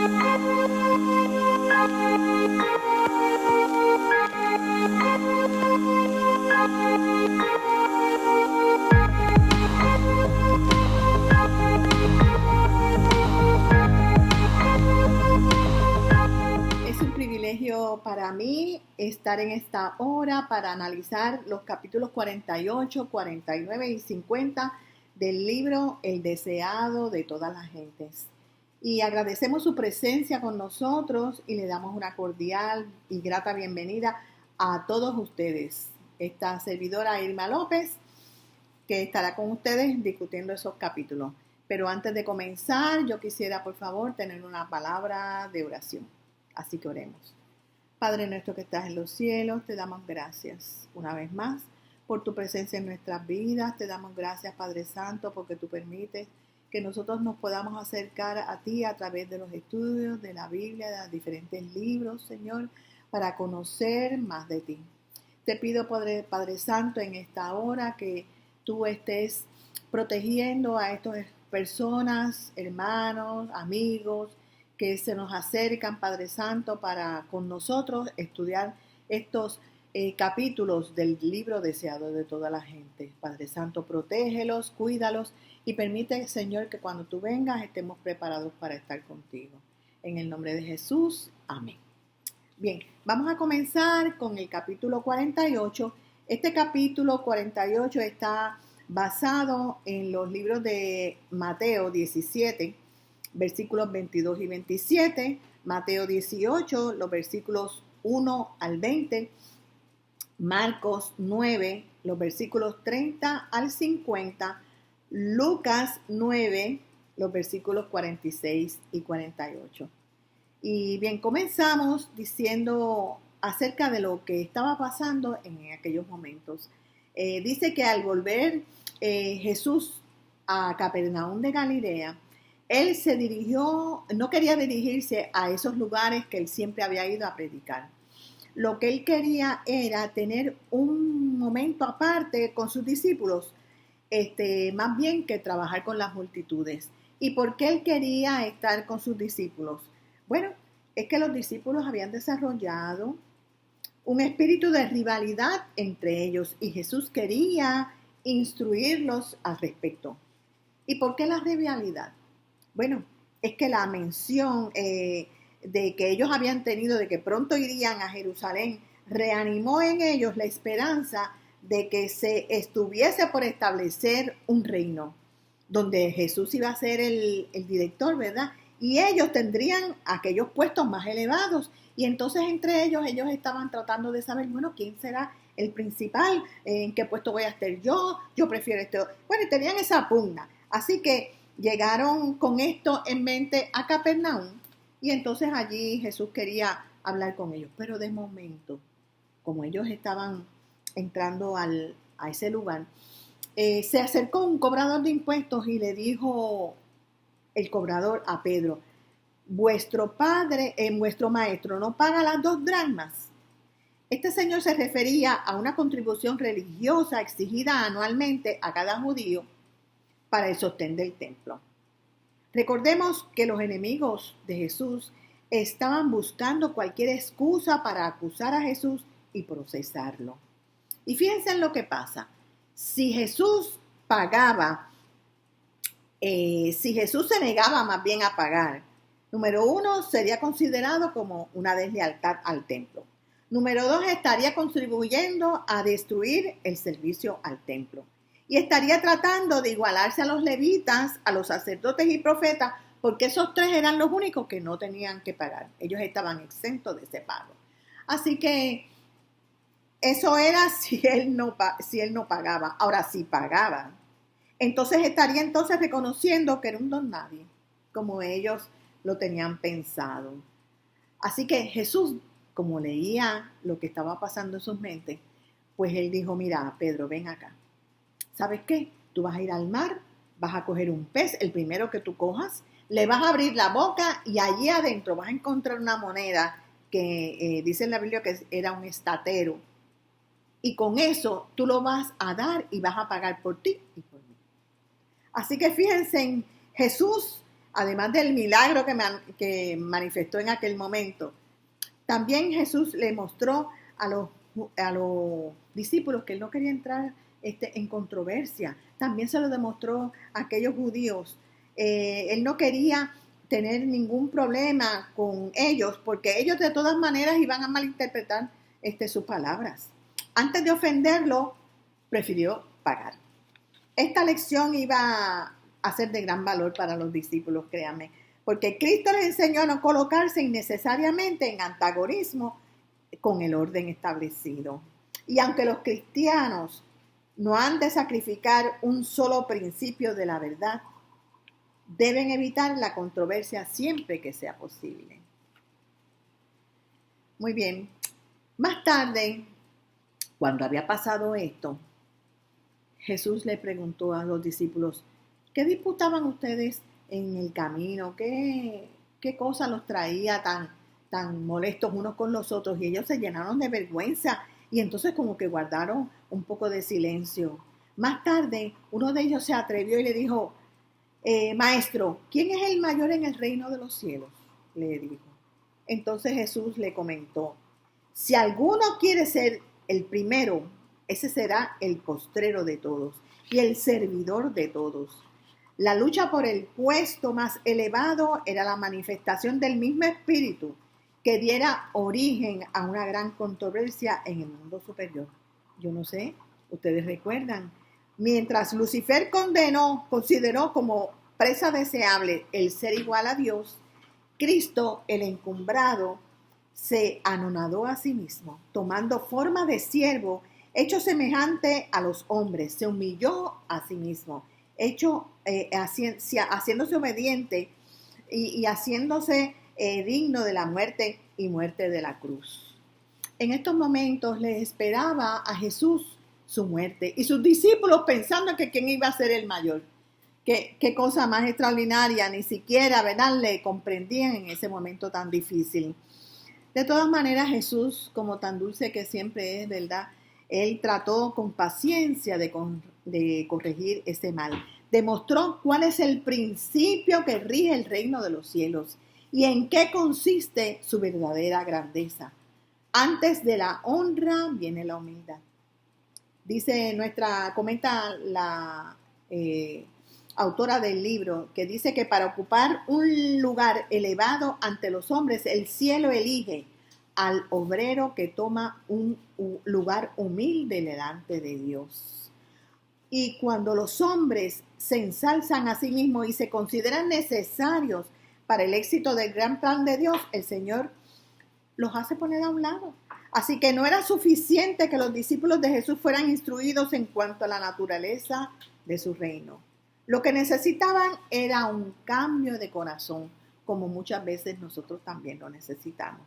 Es un privilegio para mí estar en esta hora para analizar los capítulos 48, 49 y 50 del libro El deseado de todas las gentes. Y agradecemos su presencia con nosotros y le damos una cordial y grata bienvenida a todos ustedes. Esta servidora Irma López, que estará con ustedes discutiendo esos capítulos. Pero antes de comenzar, yo quisiera, por favor, tener una palabra de oración. Así que oremos. Padre nuestro que estás en los cielos, te damos gracias una vez más por tu presencia en nuestras vidas. Te damos gracias, Padre Santo, porque tú permites que nosotros nos podamos acercar a ti a través de los estudios de la Biblia, de los diferentes libros, Señor, para conocer más de ti. Te pido, Padre Santo, en esta hora que tú estés protegiendo a estas personas, hermanos, amigos, que se nos acercan, Padre Santo, para con nosotros estudiar estos capítulos del libro deseado de toda la gente. Padre Santo, protégelos, cuídalos y permite, Señor, que cuando tú vengas estemos preparados para estar contigo. En el nombre de Jesús, amén. Bien, vamos a comenzar con el capítulo 48. Este capítulo 48 está basado en los libros de Mateo 17, versículos 22 y 27, Mateo 18, los versículos 1 al 20, Marcos 9, los versículos 30 al 50, Lucas 9, los versículos 46 y 48. Y bien, comenzamos diciendo acerca de lo que estaba pasando en aquellos momentos. Dice que al volver Jesús a Capernaum de Galilea, él se dirigió, no quería dirigirse a esos lugares que él siempre había ido a predicar. Lo que él quería era tener un momento aparte con sus discípulos, más bien que trabajar con las multitudes. ¿Y por qué él quería estar con sus discípulos? Bueno, es que los discípulos habían desarrollado un espíritu de rivalidad entre ellos y Jesús quería instruirlos al respecto. ¿Y por qué la rivalidad? Bueno, es que la mención de que ellos habían tenido de que pronto irían a Jerusalén reanimó en ellos la esperanza de que se estuviese por establecer un reino donde Jesús iba a ser el director, ¿verdad? Y ellos tendrían aquellos puestos más elevados. Y entonces entre ellos estaban tratando de saber, bueno, ¿quién será el principal? ¿En qué puesto voy a estar yo? Yo prefiero este. Bueno, y tenían esa pugna. Así que llegaron con esto en mente a Capernaum y entonces allí Jesús quería hablar con ellos. Pero de momento, como ellos estaban entrando a ese lugar, se acercó un cobrador de impuestos y le dijo el cobrador a Pedro: vuestro padre, vuestro maestro, ¿no paga las 2 dracmas? Este señor se refería a una contribución religiosa exigida anualmente a cada judío para el sostén del templo. Recordemos que los enemigos de Jesús estaban buscando cualquier excusa para acusar a Jesús y procesarlo. Y fíjense en lo que pasa. Si Jesús se negaba más bien a pagar, número 1, sería considerado como una deslealtad al templo. Número 2, estaría contribuyendo a destruir el servicio al templo. Y estaría tratando de igualarse a los levitas, a los sacerdotes y profetas, porque esos 3 eran los únicos que no tenían que pagar. Ellos estaban exentos de ese pago. Así que eso era si él no pagaba. Ahora, si pagaba, entonces estaría reconociendo que era un don nadie, como ellos lo tenían pensado. Así que Jesús, como leía lo que estaba pasando en sus mentes, pues él dijo: mira, Pedro, ven acá. ¿Sabes qué? Tú vas a ir al mar, vas a coger un pez, el primero que tú cojas, le vas a abrir la boca y allí adentro vas a encontrar una moneda que dice en la Biblia que era un estatero. Y con eso tú lo vas a dar y vas a pagar por ti y por mí. Así que fíjense, Jesús además del milagro que manifestó en aquel momento, también Jesús le mostró a los discípulos que él no quería entrar en controversia. También se lo demostró a aquellos judíos. Él no quería tener ningún problema con ellos, porque ellos de todas maneras iban a malinterpretar sus palabras. Antes de ofenderlo, prefirió pagar. Esta lección iba a ser de gran valor para los discípulos, créanme, porque Cristo les enseñó a no colocarse innecesariamente en antagonismo con el orden establecido. Y aunque los cristianos no han de sacrificar un solo principio de la verdad, deben evitar la controversia siempre que sea posible. Muy bien. Más tarde, cuando había pasado esto, Jesús le preguntó a los discípulos, ¿qué disputaban ustedes en el camino? ¿Qué cosa los traía tan molestos unos con los otros? Y ellos se llenaron de vergüenza y entonces como que guardaron un poco de silencio. Más tarde, uno de ellos se atrevió y le dijo, Maestro, ¿quién es el mayor en el reino de los cielos? Le dijo. Entonces Jesús le comentó, si alguno quiere ser el primero, ese será el postrero de todos y el servidor de todos. La lucha por el puesto más elevado era la manifestación del mismo espíritu que diera origen a una gran controversia en el mundo superior. Yo no sé, ustedes recuerdan, mientras Lucifer consideró como presa deseable el ser igual a Dios, Cristo, el encumbrado, se anonadó a sí mismo, tomando forma de siervo, hecho semejante a los hombres, se humilló a sí mismo, haciéndose obediente y haciéndose digno de la muerte y muerte de la cruz. En estos momentos les esperaba a Jesús su muerte y sus discípulos pensando que quién iba a ser el mayor. Qué cosa más extraordinaria, ni siquiera, ¿verdad?, le comprendían en ese momento tan difícil. De todas maneras, Jesús, como tan dulce que siempre es, ¿verdad?, él trató con paciencia de corregir ese mal. Demostró cuál es el principio que rige el reino de los cielos y en qué consiste su verdadera grandeza. Antes de la honra viene la humildad. Comenta la autora del libro, que dice que para ocupar un lugar elevado ante los hombres, el cielo elige al obrero que toma un lugar humilde delante de Dios. Y cuando los hombres se ensalzan a sí mismos y se consideran necesarios para el éxito del gran plan de Dios, el Señor los hace poner a un lado. Así que no era suficiente que los discípulos de Jesús fueran instruidos en cuanto a la naturaleza de su reino. Lo que necesitaban era un cambio de corazón, como muchas veces nosotros también lo necesitamos.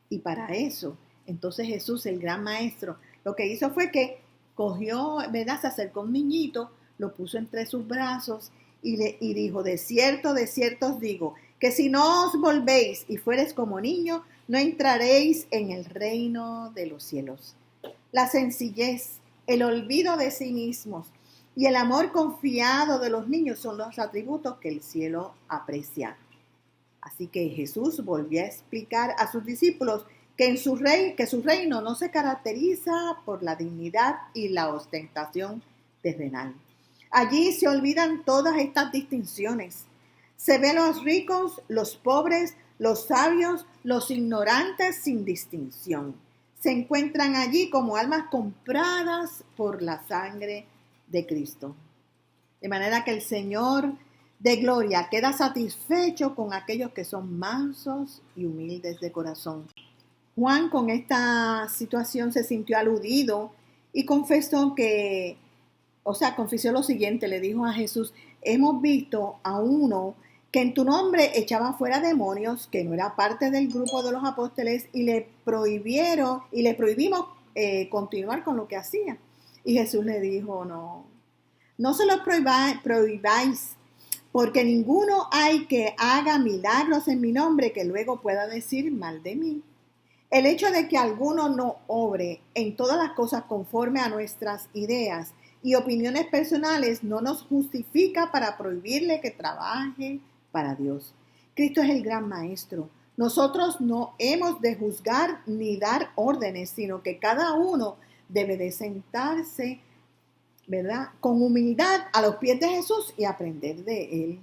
Y para eso, entonces Jesús, el gran maestro, lo que hizo fue que cogió, ¿verdad?, se acercó a un niñito, lo puso entre sus brazos y dijo, de cierto os digo, que si no os volvéis y fuereis como niños, no entraréis en el reino de los cielos. La sencillez, el olvido de sí mismos y el amor confiado de los niños son los atributos que el cielo aprecia. Así que Jesús volvió a explicar a sus discípulos que su reino no se caracteriza por la dignidad y la ostentación terrenal. Allí se olvidan todas estas distinciones. Se ven los ricos, los pobres, los sabios, los ignorantes sin distinción. Se encuentran allí como almas compradas por la sangre de Cristo. De manera que el Señor de gloria queda satisfecho con aquellos que son mansos y humildes de corazón. Juan con esta situación se sintió aludido y confesó lo siguiente, le dijo a Jesús, hemos visto a uno que en tu nombre echaba fuera demonios, que no era parte del grupo de los apóstoles, y le prohibimos continuar con lo que hacía. Y Jesús le dijo, no se lo prohibáis, porque ninguno hay que haga milagros en mi nombre que luego pueda decir mal de mí. El hecho de que alguno no obre en todas las cosas conforme a nuestras ideas y opiniones personales no nos justifica para prohibirle que trabaje para Dios. Cristo es el gran maestro. Nosotros no hemos de juzgar ni dar órdenes, sino que cada uno debe de sentarse, ¿verdad?, con humildad a los pies de Jesús y aprender de él.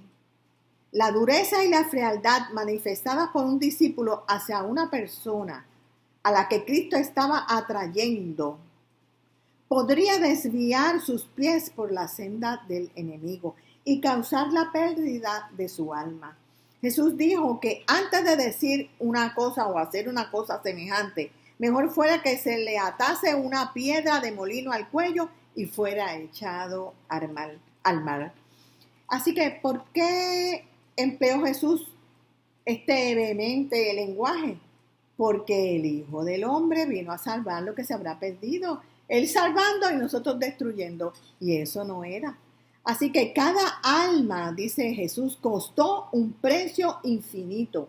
La dureza y la frialdad manifestadas por un discípulo hacia una persona a la que Cristo estaba atrayendo podría desviar sus pies por la senda del enemigo y causar la pérdida de su alma. Jesús dijo que antes de decir una cosa o hacer una cosa semejante, mejor fuera que se le atase una piedra de molino al cuello y fuera echado al mar. Así que, ¿por qué empleó Jesús este vehemente lenguaje? Porque el Hijo del Hombre vino a salvar lo que se habrá perdido. Él salvando y nosotros destruyendo. Y eso no era. Así que cada alma, dice Jesús, costó un precio infinito.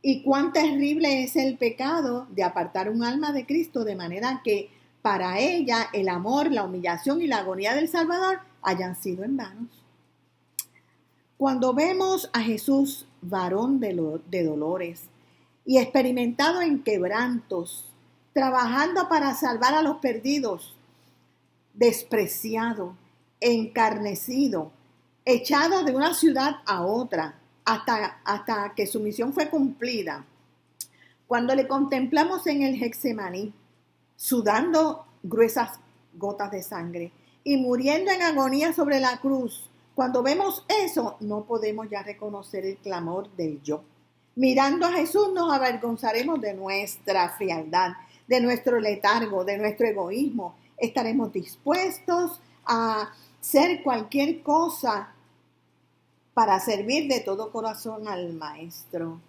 Y cuán terrible es el pecado de apartar un alma de Cristo, de manera que para ella el amor, la humillación y la agonía del Salvador hayan sido en vano. Cuando vemos a Jesús, varón de dolores y experimentado en quebrantos, trabajando para salvar a los perdidos, despreciado, encarnecido, echado de una ciudad a otra, hasta que su misión fue cumplida. Cuando le contemplamos en el Getsemaní, sudando gruesas gotas de sangre y muriendo en agonía sobre la cruz, cuando vemos eso, no podemos ya reconocer el clamor del yo. Mirando a Jesús nos avergonzaremos de nuestra frialdad, de nuestro letargo, de nuestro egoísmo. Estaremos dispuestos a hacer cualquier cosa para servir de todo corazón al Maestro.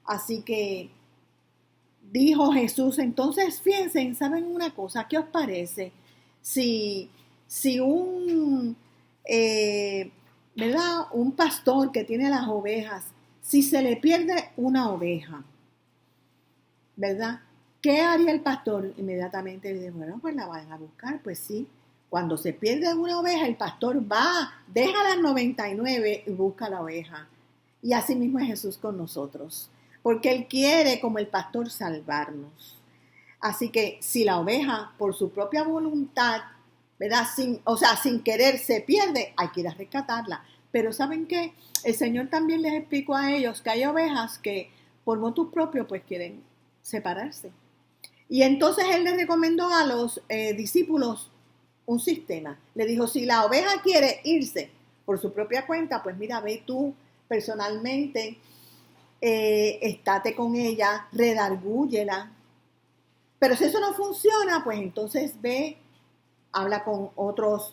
Así que dijo Jesús, entonces fíjense, ¿saben una cosa? ¿Qué os parece? Si ¿verdad?, un pastor que tiene las ovejas, si se le pierde una oveja, ¿verdad?, ¿qué haría el pastor? Inmediatamente le dice, bueno, pues la van a buscar. Pues sí, cuando se pierde una oveja, el pastor va, deja las 99 y busca la oveja. Y así mismo es Jesús con nosotros, porque Él quiere, como el pastor, salvarnos. Así que si la oveja, por su propia voluntad, ¿verdad?, sin querer se pierde, hay que ir a rescatarla. Pero ¿saben qué? El Señor también les explicó a ellos que hay ovejas que por motus propio pues quieren separarse. Y entonces Él les recomendó a los discípulos un sistema. Le dijo, si la oveja quiere irse por su propia cuenta, pues mira, ve tú personalmente, estate con ella, redargúyela. Pero si eso no funciona, pues entonces ve, habla con otras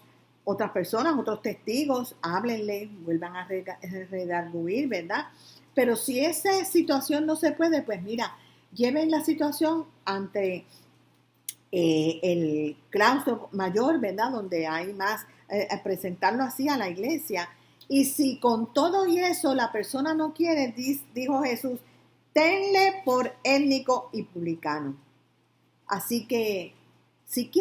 personas, otros testigos, háblenle, vuelvan a redarguir, ¿verdad? Pero si esa situación no se puede, pues mira, lleven la situación ante el claustro mayor, ¿verdad?, donde hay más, presentarlo así a la iglesia. Y si con todo y eso la persona no quiere, dijo Jesús, tenle por étnico y publicano. Así que si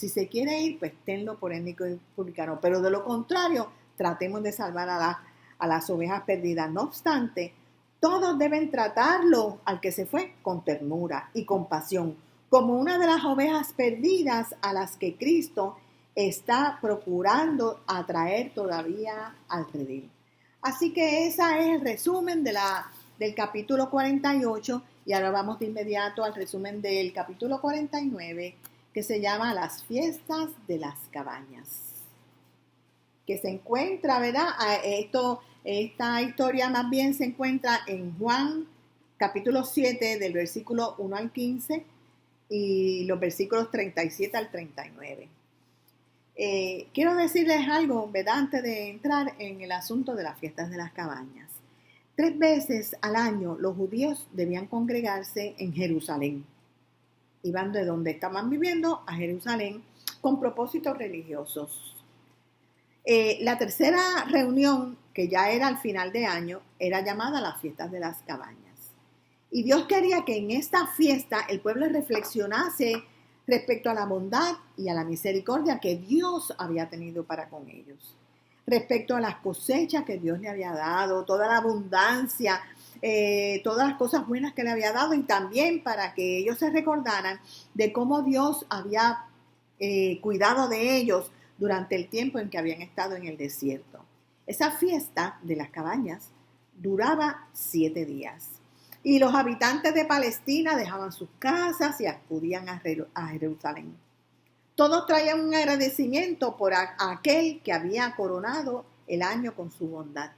se quiere ir, pues tenlo por étnico y publicano. Pero de lo contrario, tratemos de salvar a las ovejas perdidas. No obstante, todos deben tratarlo al que se fue con ternura y compasión, como una de las ovejas perdidas a las que Cristo está procurando atraer todavía al redil. Así que ese es el resumen del capítulo 48, y ahora vamos de inmediato al resumen del capítulo 49, que se llama Las fiestas de las cabañas, que se encuentra, ¿verdad? Esta historia más bien se encuentra en Juan capítulo 7 del versículo 1 al 15 y los versículos 37 al 39. Quiero decirles algo, ¿verdad?, antes de entrar en el asunto de las fiestas de las cabañas. 3 veces al año los judíos debían congregarse en Jerusalén. Iban de donde estaban viviendo a Jerusalén con propósitos religiosos. La tercera reunión, que ya era al final de año, era llamada las fiestas de las cabañas. Y Dios quería que en esta fiesta el pueblo reflexionase respecto a la bondad y a la misericordia que Dios había tenido para con ellos. respecto a las cosechas que Dios le había dado, toda la abundancia, todas las cosas buenas que le había dado, y también para que ellos se recordaran de cómo Dios había cuidado de ellos durante el tiempo en que habían estado en el desierto. Esa fiesta de las cabañas duraba 7 días. Y los habitantes de Palestina dejaban sus casas y acudían a Jerusalén. Todos traían un agradecimiento por aquel que había coronado el año con su bondad.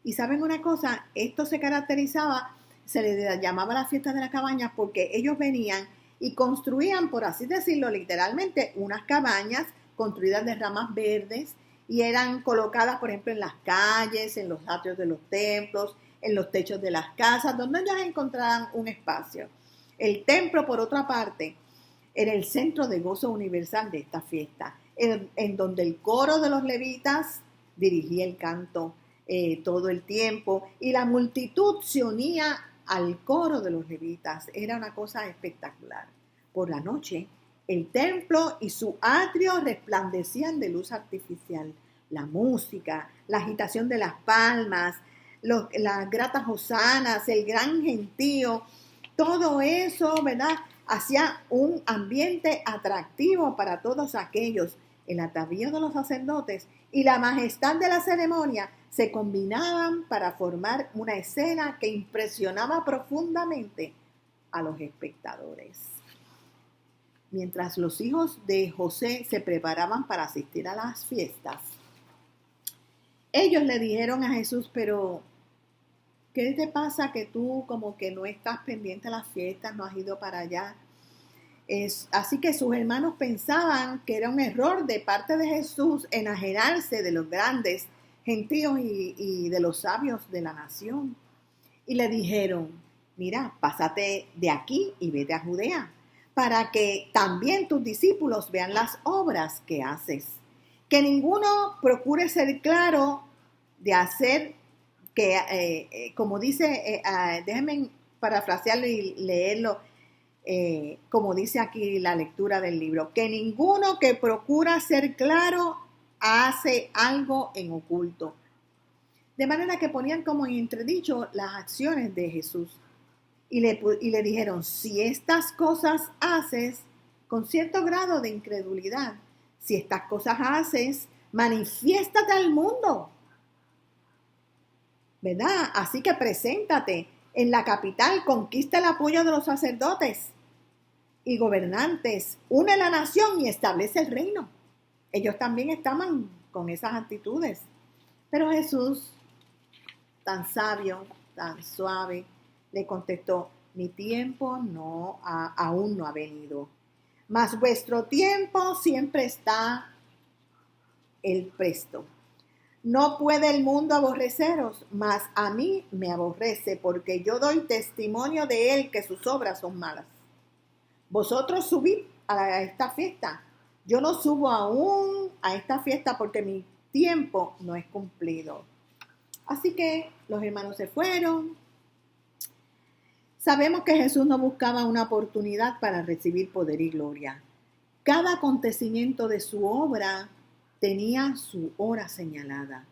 Y saben una cosa, esto se caracterizaba, se le llamaba la fiesta de las cabañas porque ellos venían y construían, por así decirlo, literalmente unas cabañas construidas de ramas verdes y eran colocadas, por ejemplo, en las calles, en los atrios de los templos, en los techos de las casas, donde ellos encontraran un espacio. El templo, por otra parte, era el centro de gozo universal de esta fiesta, en donde el coro de los levitas dirigía el canto todo el tiempo y la multitud se unía al coro de los levitas. Era una cosa espectacular. Por la noche, el templo y su atrio resplandecían de luz artificial. La música, la agitación de las palmas, las gratas hosanas, el gran gentío, todo eso, ¿verdad?, hacía un ambiente atractivo para todos aquellos. El atavío de los sacerdotes y la majestad de la ceremonia se combinaban para formar una escena que impresionaba profundamente a los espectadores. Mientras los hijos de José se preparaban para asistir a las fiestas, ellos le dijeron a Jesús, pero ¿qué te pasa que tú como que no estás pendiente a las fiestas, no has ido para allá? Así que sus hermanos pensaban que era un error de parte de Jesús enajenarse de los grandes gentíos y de los sabios de la nación. Y le dijeron, mira, pásate de aquí y vete a Judea, para que también tus discípulos vean las obras que haces. Que ninguno procure ser claro de hacer que, como dice, déjenme parafrasearlo y leerlo, como dice aquí la lectura del libro, que ninguno que procura ser claro hace algo en oculto. De manera que ponían como en entredicho las acciones de Jesús. Y le dijeron, si estas cosas haces con cierto grado de incredulidad, si estas cosas haces, manifiéstate al mundo, ¿verdad? Así que preséntate en la capital, conquista el apoyo de los sacerdotes y gobernantes, une la nación y establece el reino. Ellos también estaban con esas actitudes. Pero Jesús, tan sabio, tan suave, le contestó, mi tiempo aún no ha venido, mas vuestro tiempo siempre está el presto. No puede el mundo aborreceros, mas a mí me aborrece, porque yo doy testimonio de él que sus obras son malas. Vosotros subid a esta fiesta. Yo no subo aún a esta fiesta porque mi tiempo no es cumplido. Así que los hermanos se fueron. Sabemos que Jesús no buscaba una oportunidad para recibir poder y gloria. Cada acontecimiento de su obra tenía su hora señalada.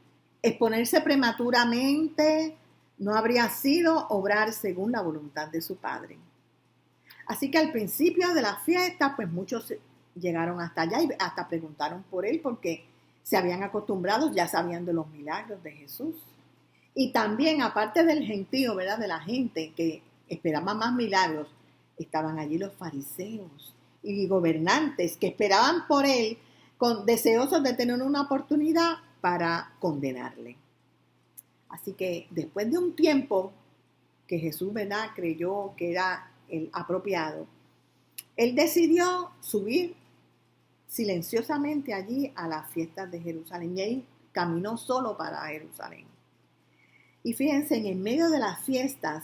Exponerse prematuramente no habría sido obrar según la voluntad de su Padre. Así que al principio de la fiesta, pues muchos llegaron hasta allá y hasta preguntaron por él porque se habían acostumbrado, ya sabían de los milagros de Jesús. Y también, aparte del gentío, ¿verdad?, de la gente que esperaba más milagros, estaban allí los fariseos y gobernantes que esperaban por él, deseosos de tener una oportunidad para condenarle. Así que después de un tiempo que Jesús, ¿verdad?, creyó que era el apropiado, él decidió subir silenciosamente allí a las fiestas de Jerusalén y él caminó solo para Jerusalén. Y fíjense, en medio de las fiestas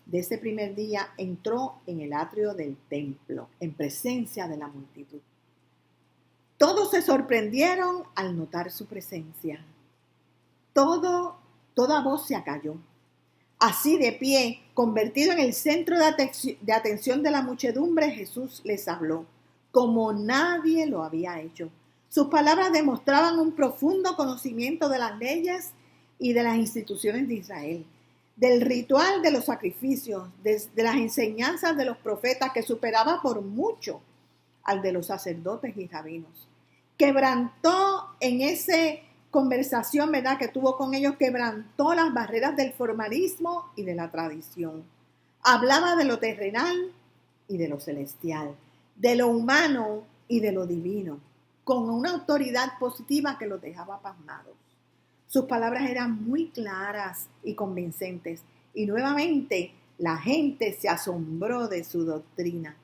de ese primer día entró en el atrio del templo en presencia de la multitud. Todos se sorprendieron al notar su presencia. Toda voz se acalló. Así de pie, convertido en el centro de atención de la muchedumbre, Jesús les habló como nadie lo había hecho. Sus palabras demostraban un profundo conocimiento de las leyes y de las instituciones de Israel, del ritual de los sacrificios, de las enseñanzas de los profetas que superaba por mucho al de los sacerdotes y rabinos. Quebrantó en esa conversación, ¿verdad?, que tuvo con ellos, quebrantó las barreras del formalismo y de la tradición. Hablaba de lo terrenal y de lo celestial, de lo humano y de lo divino, con una autoridad positiva que los dejaba pasmados. Sus palabras eran muy claras y convincentes, y nuevamente la gente se asombró de su doctrina.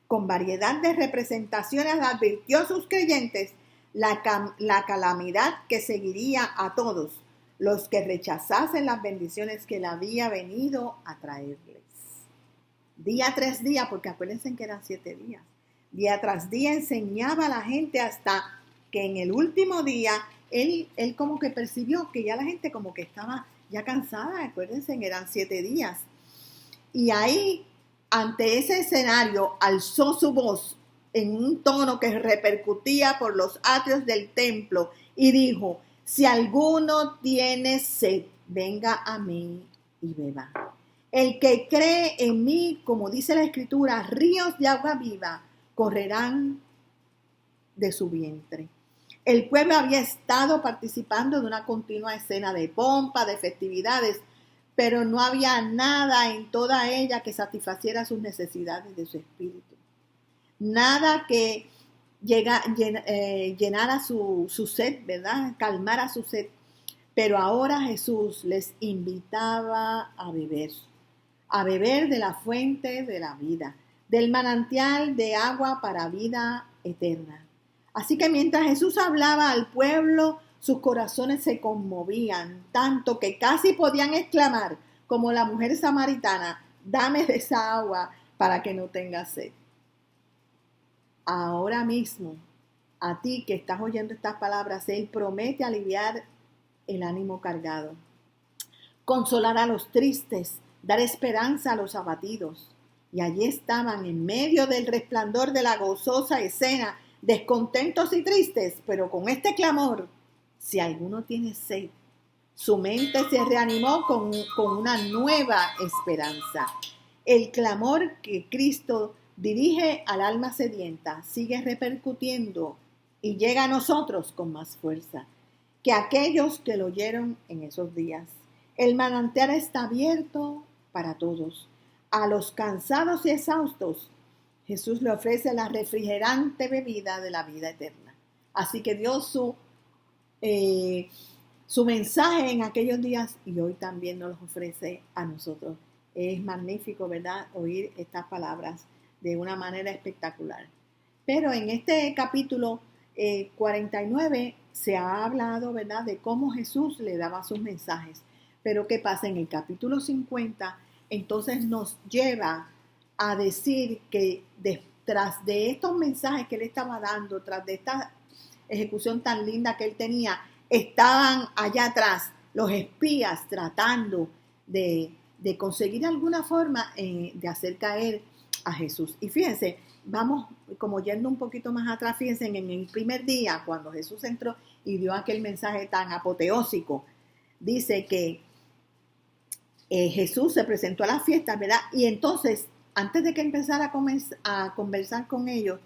Con variedad de representaciones advirtió a sus creyentes la calamidad que seguiría a todos los que rechazasen las bendiciones que él había venido a traerles. Día tras día, porque acuérdense que eran 7 días, día tras día enseñaba a la gente hasta que en el último día él como que percibió que ya la gente como que estaba ya cansada. Acuérdense que eran 7 días. Y ahí, ante ese escenario, alzó su voz en un tono que repercutía por los atrios del templo y dijo: si alguno tiene sed, venga a mí y beba. El que cree en mí, como dice la Escritura, ríos de agua viva correrán de su vientre. El pueblo había estado participando de una continua escena de pompa, de festividades, pero no había nada en toda ella que satisfaciera sus necesidades de su espíritu. Nada que llenara su sed, ¿verdad? Calmara su sed. Pero ahora Jesús les invitaba a beber de la fuente de la vida, del manantial de agua para vida eterna. Así que mientras Jesús hablaba al pueblo, sus corazones se conmovían, tanto que casi podían exclamar, como la mujer samaritana: dame de esa agua para que no tenga sed. Ahora mismo, a ti que estás oyendo estas palabras, Él promete aliviar el ánimo cargado, consolar a los tristes, dar esperanza a los abatidos. Y allí estaban, en medio del resplandor de la gozosa escena, descontentos y tristes, pero con este clamor: si alguno tiene sed. Su mente se reanimó con una nueva esperanza. El clamor que Cristo dirige al alma sedienta sigue repercutiendo y llega a nosotros con más fuerza que aquellos que lo oyeron en esos días. El manantial está abierto para todos. A los cansados y exhaustos, Jesús le ofrece la refrigerante bebida de la vida eterna. Así que dio su mensaje en aquellos días y hoy también nos los ofrece a nosotros. Es magnífico, ¿verdad?, oír estas palabras de una manera espectacular. Pero en este capítulo 49 se ha hablado, ¿verdad?, de cómo Jesús le daba sus mensajes. Pero ¿qué pasa? En el capítulo 50, entonces nos lleva a decir que tras de estos mensajes que él estaba dando, tras de esta ejecución tan linda que él tenía, estaban allá atrás los espías tratando de conseguir alguna forma de hacer caer a Jesús. Y fíjense, vamos como yendo un poquito más atrás. Fíjense, en el primer día, cuando Jesús entró y dio aquel mensaje tan apoteósico, dice que Jesús se presentó a la fiesta, ¿verdad? Y entonces, antes de que empezara a conversar con ellos,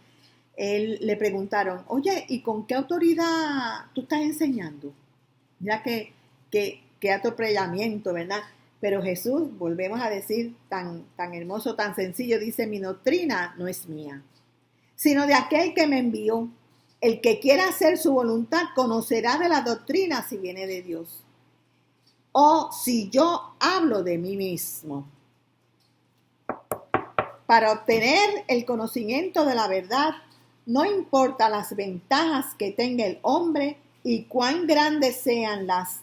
le preguntaron: oye, ¿y con qué autoridad tú estás enseñando? Mira qué atropellamiento, ¿verdad? Pero Jesús, volvemos a decir, tan hermoso, tan sencillo, dice: mi doctrina no es mía, sino de aquel que me envió. El que quiera hacer su voluntad conocerá de la doctrina si viene de Dios, o si yo hablo de mí mismo. Para obtener el conocimiento de la verdad, no importa las ventajas que tenga el hombre y cuán grandes sean las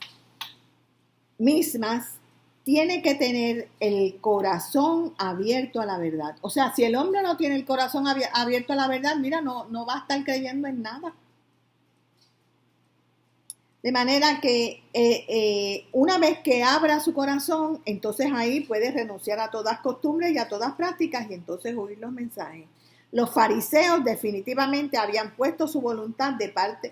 mismas, tiene que tener el corazón abierto a la verdad. O sea, si el hombre no tiene el corazón abierto a la verdad, mira, no va a estar creyendo en nada. De manera que una vez que abra su corazón, entonces ahí puede renunciar a todas costumbres y a todas prácticas y entonces oír los mensajes. Los fariseos definitivamente no habían puesto su voluntad de parte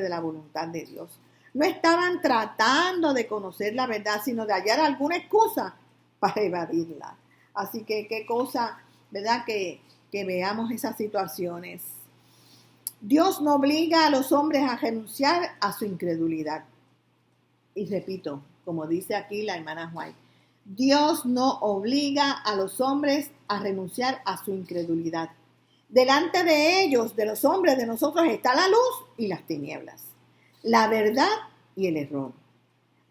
de la voluntad de Dios. No estaban tratando de conocer la verdad, sino de hallar alguna excusa para evadirla. Así que qué cosa, ¿verdad? Que veamos esas situaciones. Dios no obliga a los hombres a renunciar a su incredulidad. Y repito, como dice aquí la hermana White, Dios no obliga a los hombres a renunciar a su incredulidad. Delante de ellos, de los hombres, de nosotros, está la luz y las tinieblas, la verdad y el error.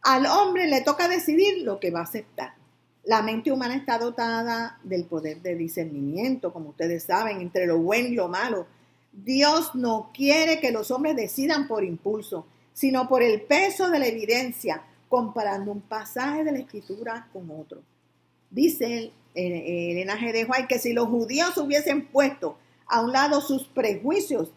Al hombre le toca decidir lo que va a aceptar. La mente humana está dotada del poder de discernimiento, como ustedes saben, entre lo bueno y lo malo. Dios no quiere que los hombres decidan por impulso, sino por el peso de la evidencia, comparando un pasaje de la Escritura con otro. Dice Elena G. de White que si los judíos hubiesen puesto a un lado sus prejuicios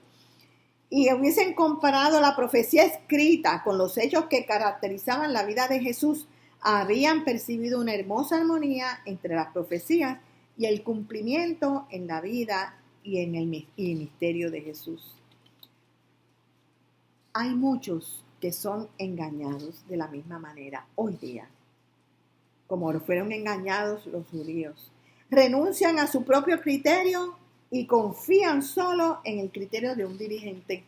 y hubiesen comparado la profecía escrita con los hechos que caracterizaban la vida de Jesús, habrían percibido una hermosa armonía entre las profecías y el cumplimiento en la vida y en el misterio de Jesús. Hay muchos que son engañados de la misma manera hoy día, como fueron engañados los judíos. Renuncian a su propio criterio y confían solo en el criterio de un dirigente.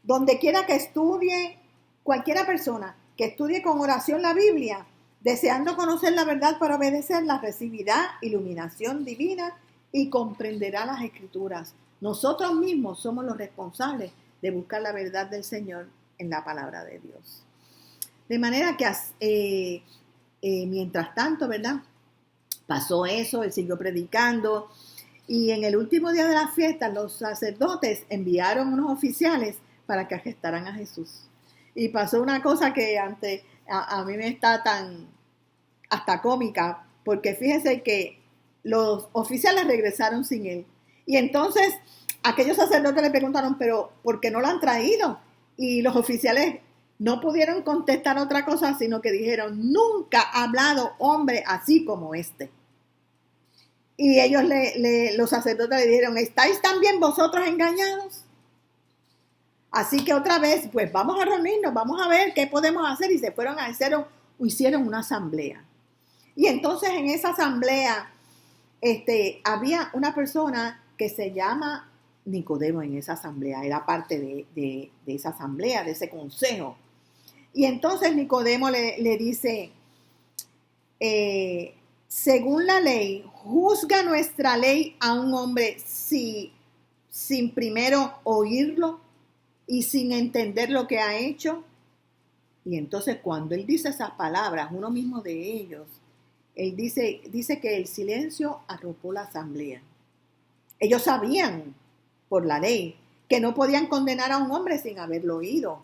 Donde quiera que estudie, cualquiera persona que estudie con oración la Biblia, deseando conocer la verdad para obedecerla, recibirá iluminación divina y comprenderá las Escrituras. Nosotros mismos somos los responsables de buscar la verdad del Señor en la palabra de Dios. De manera que mientras tanto, ¿verdad? Pasó eso, él siguió predicando y en el último día de la fiesta los sacerdotes enviaron unos oficiales para que arrestaran a Jesús. Y pasó una cosa que a mí me está tan hasta cómica, porque fíjense que los oficiales regresaron sin él. Y entonces aquellos sacerdotes le preguntaron, pero ¿por qué no lo han traído? Y los oficiales no pudieron contestar otra cosa, sino que dijeron, nunca ha hablado hombre así como este. Y ellos, los sacerdotes le dijeron, ¿estáis también vosotros engañados? Así que otra vez, pues vamos a reunirnos, vamos a ver qué podemos hacer. Y se fueron hicieron una asamblea. Y entonces en esa asamblea había una persona que se llama Nicodemo en esa asamblea, era parte de esa asamblea, de ese consejo. Y entonces Nicodemo le dice, según la ley, ¿juzga nuestra ley a un hombre sin primero oírlo y sin entender lo que ha hecho? Y entonces cuando él dice esas palabras, uno mismo de ellos, él dice que el silencio arropó la asamblea. Ellos sabían por la ley que no podían condenar a un hombre sin haberlo oído.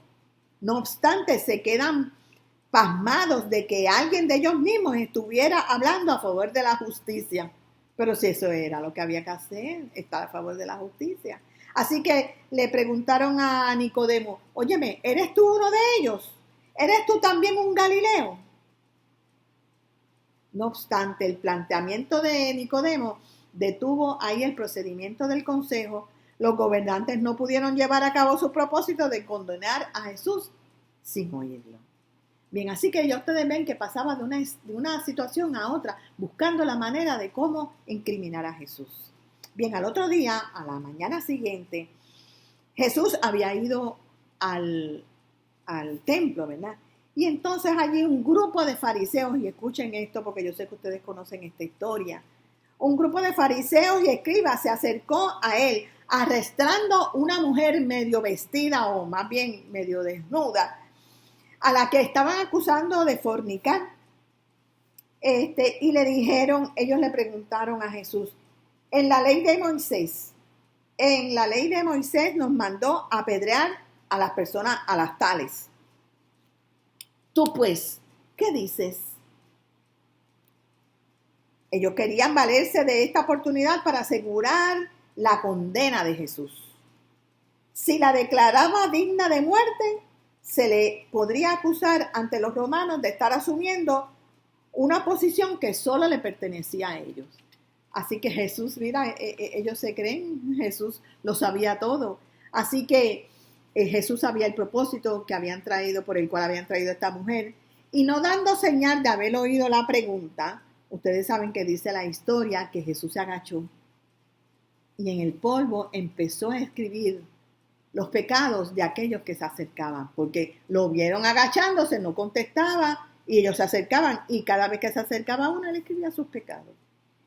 No obstante, se quedan pasmados de que alguien de ellos mismos estuviera hablando a favor de la justicia. Pero si eso era lo que había que hacer, estar a favor de la justicia. Así que le preguntaron a Nicodemo, óyeme, ¿eres tú uno de ellos? ¿Eres tú también un Galileo? No obstante, el planteamiento de Nicodemo detuvo ahí el procedimiento del consejo. Los gobernantes no pudieron llevar a cabo su propósito de condenar a Jesús sin oírlo. Bien, así que ya ustedes ven que pasaba de una situación a otra, buscando la manera de cómo incriminar a Jesús. Bien, al otro día, a la mañana siguiente, Jesús había ido al templo, ¿verdad? Y entonces allí un grupo de fariseos, y escuchen esto porque yo sé que ustedes conocen esta historia, un grupo de fariseos y escribas se acercó a él, arrastrando una mujer medio vestida o más bien medio desnuda, a la que estaban acusando de fornicar. Y le dijeron, ellos le preguntaron a Jesús, en la ley de Moisés nos mandó apedrear a las personas, a las tales. Tú pues, ¿qué dices? Ellos querían valerse de esta oportunidad para asegurar la condena de Jesús. Si la declaraba digna de muerte, se le podría acusar ante los romanos de estar asumiendo una posición que solo le pertenecía a ellos. Así que Jesús, mira, ellos se creen, Jesús lo sabía todo. Así que Jesús sabía el propósito que habían traído, por el cual habían traído a esta mujer. Y no dando señal de haber oído la pregunta, ustedes saben que dice la historia que Jesús se agachó y en el polvo empezó a escribir los pecados de aquellos que se acercaban, porque lo vieron agachándose, no contestaba, y ellos se acercaban, y cada vez que se acercaba uno, él escribía sus pecados.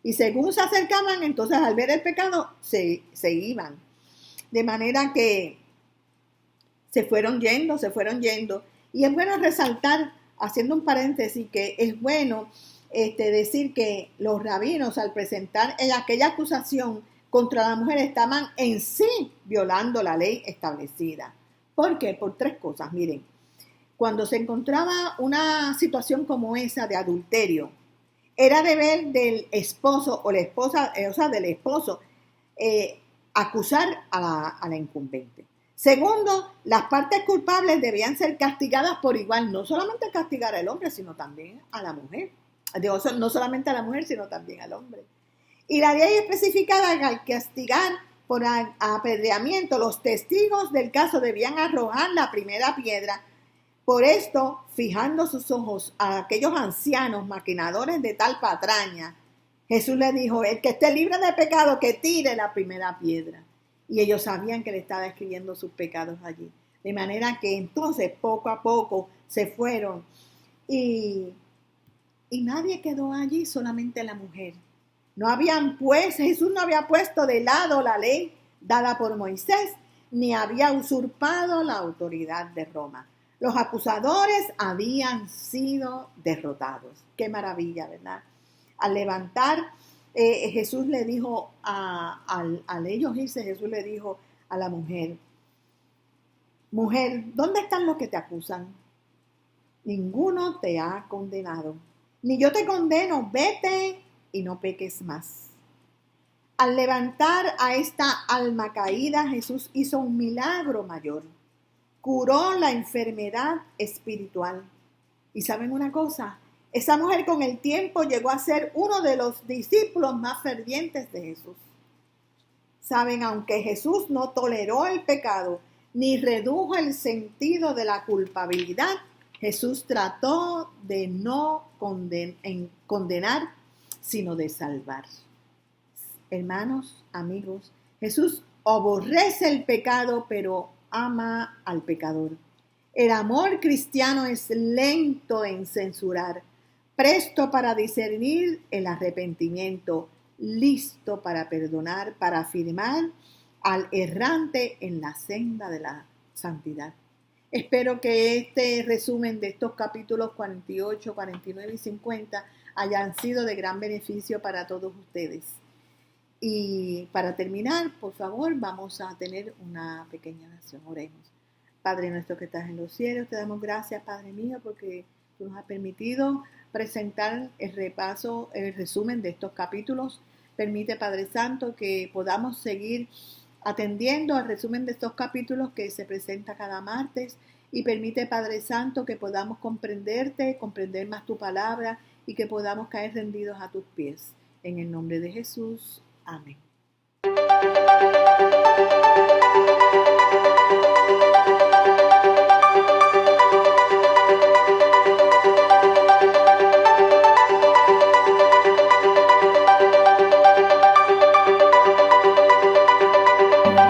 Y según se acercaban, entonces al ver el pecado, se iban. De manera que se fueron yendo. Y es bueno resaltar, haciendo un paréntesis, que es bueno decir que los rabinos, al presentar aquella acusación contra la mujer, estaban en sí violando la ley establecida. ¿Por qué? Por tres cosas. Miren, cuando se encontraba una situación como esa de adulterio, era deber del esposo o la esposa, del esposo, acusar a la incumbente. Segundo, las partes culpables debían ser castigadas por igual, no solamente castigar al hombre, sino también a la mujer. No solamente a la mujer, sino también al hombre. Y la ley especificaba que al castigar por apedreamiento, los testigos del caso debían arrojar la primera piedra. Por esto, fijando sus ojos a aquellos ancianos maquinadores de tal patraña, Jesús le dijo: el que esté libre de pecado, que tire la primera piedra. Y ellos sabían que le estaba escribiendo sus pecados allí. De manera que entonces poco a poco se fueron y nadie quedó allí, solamente la mujer. Jesús no había puesto de lado la ley dada por Moisés, ni había usurpado la autoridad de Roma. Los acusadores habían sido derrotados. Qué maravilla, ¿verdad? Al levantar, Jesús le dijo, al ellos irse, Jesús le dijo a la mujer: mujer, ¿dónde están los que te acusan? Ninguno te ha condenado. Ni yo te condeno, vete y no peques más. Al levantar a esta alma caída, Jesús hizo un milagro mayor. Curó la enfermedad espiritual. Y ¿saben una cosa? Esa mujer con el tiempo llegó a ser uno de los discípulos más fervientes de Jesús. Saben, aunque Jesús no toleró el pecado ni redujo el sentido de la culpabilidad, Jesús trató de no condenar, sino de salvar. Hermanos, amigos, Jesús aborrece el pecado, pero ama al pecador. El amor cristiano es lento en censurar, presto para discernir el arrepentimiento, listo para perdonar, para afirmar al errante en la senda de la santidad. Espero que este resumen de estos capítulos 48, 49 y 50 hayan sido de gran beneficio para todos ustedes. Y para terminar, por favor, vamos a tener una pequeña oración. Oremos. Padre nuestro que estás en los cielos, te damos gracias, Padre mío, porque tú nos has permitido presentar el resumen de estos capítulos. Permite, Padre Santo, que podamos seguir atendiendo al resumen de estos capítulos que se presenta cada martes, y permite, Padre Santo, que podamos comprender más tu palabra, y que podamos caer rendidos a tus pies. En el nombre de Jesús. Amén.